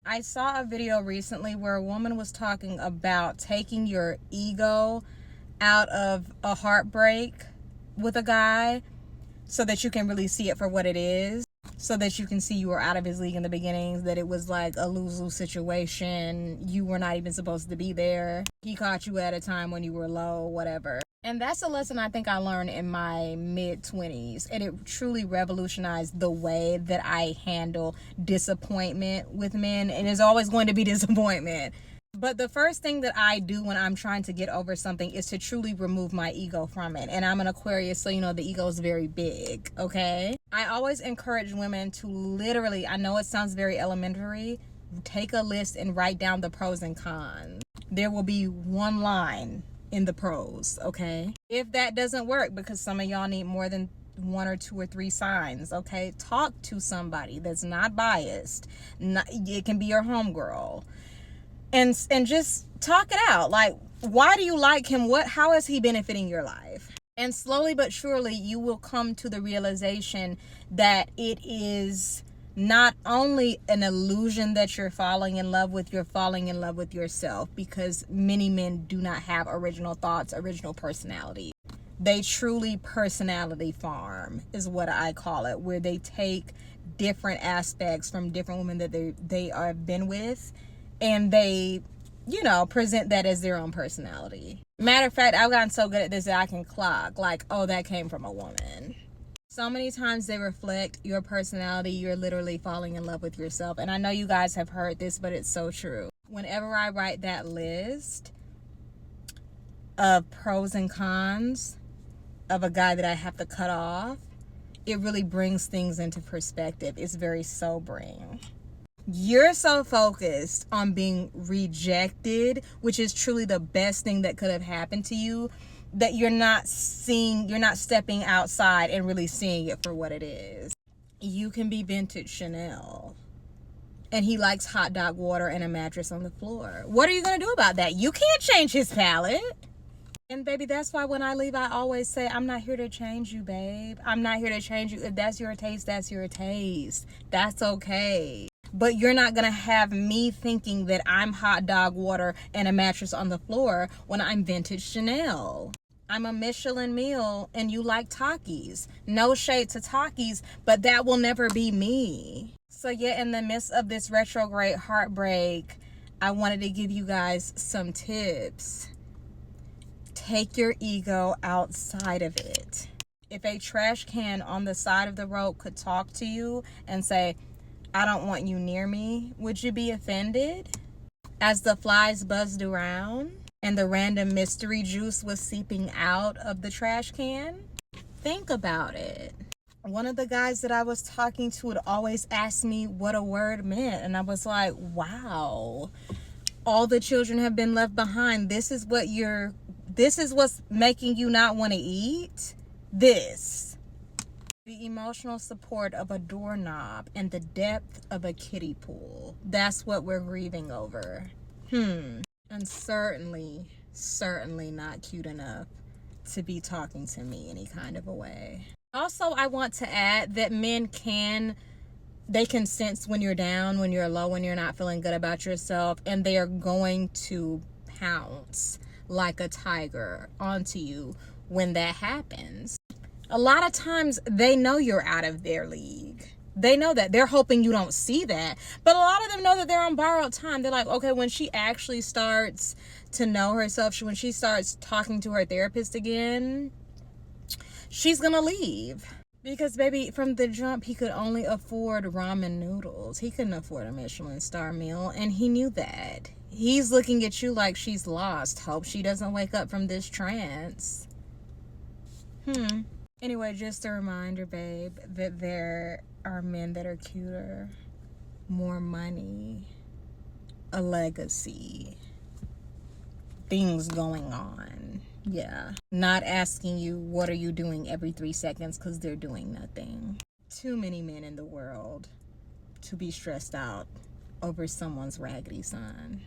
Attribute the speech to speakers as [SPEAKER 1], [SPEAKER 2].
[SPEAKER 1] I saw a video recently where a woman was talking about taking your ego out of a heartbreak with a guy so that you can really see it for what it is, so that you can see you were out of his league in the beginning, that it was like a lose-lose situation. You were not even supposed to be there. He caught you at a time when you were low, whatever. And that's a lesson I think I learned in my mid-20s. And it truly revolutionized the way that I handle disappointment with men. And there's always going to be disappointment. But the first thing that I do when I'm trying to get over something is to truly remove my ego from it. And I'm an Aquarius, so you know the ego is very big, okay? I always encourage women to literally, I know it sounds very elementary, take a list and write down the pros and cons. There will be one line in the pros, okay? If that doesn't work, because some of y'all need more than 1 or 2 or 3 signs, okay? Talk to somebody that's not biased. It can be your homegirl. And just talk it out. Like, why do you like him? How is he benefiting your life? And slowly but surely, you will come to the realization that it is not only an illusion that you're falling in love with, you're falling in love with yourself, because many men do not have original thoughts, original personality. They truly personality farm is what I call it, where they take different aspects from different women that they have been with, and they, present that as their own personality. Matter of fact, I've gotten so good at this that I can clock, like, oh, that came from a woman. So many times they reflect your personality. You're literally falling in love with yourself. And I know you guys have heard this, but it's so true. Whenever I write that list of pros and cons of a guy that I have to cut off, it really brings things into perspective. It's very sobering. You're so focused on being rejected, which is truly the best thing that could have happened to you, that you're not stepping outside and really seeing it for what it is. You can be vintage Chanel, and he likes hot dog water and a mattress on the floor. What are you going to do about that? You can't change his palate. And baby, that's why when I leave, I always say, I'm not here to change you, babe. I'm not here to change you. If that's your taste, that's your taste. That's okay. But you're not going to have me thinking that I'm hot dog water and a mattress on the floor when I'm vintage Chanel. I'm a Michelin meal and you like Takis. No shade to Takis, but that will never be me. So yeah, in the midst of this retrograde heartbreak, I wanted to give you guys some tips. Take your ego outside of it. If a trash can on the side of the road could talk to you and say, I don't want you near me, would you be offended? As the flies buzzed around and the random mystery juice was seeping out of the trash can, think about it. One of the guys that I was talking to would always ask me what a word meant, and I was like, wow, all the children have been left behind. This is what's making you not want to eat? This. The emotional support of a doorknob and the depth of a kiddie pool. That's what we're grieving over. And certainly not cute enough to be talking to me any kind of a way. Also, I want to add that men can sense when you're down, when you're low, when you're not feeling good about yourself, and they are going to pounce like a tiger onto you when that happens. A lot of times they know you're out of their league. They know that. They're hoping you don't see that. But a lot of them know that they're on borrowed time. They're like, okay, when she actually starts to know herself, when she starts talking to her therapist again, she's going to leave. Because, baby, from the jump, he could only afford ramen noodles. He couldn't afford a Michelin star meal, and he knew that. He's looking at you like she's lost. Hope she doesn't wake up from this trance. Anyway, just a reminder, babe, that there are men that are cuter, more money, a legacy, things going on. Yeah. Not asking you, what are you doing every 3 seconds, because they're doing nothing. Too many men in the world to be stressed out over someone's raggedy son.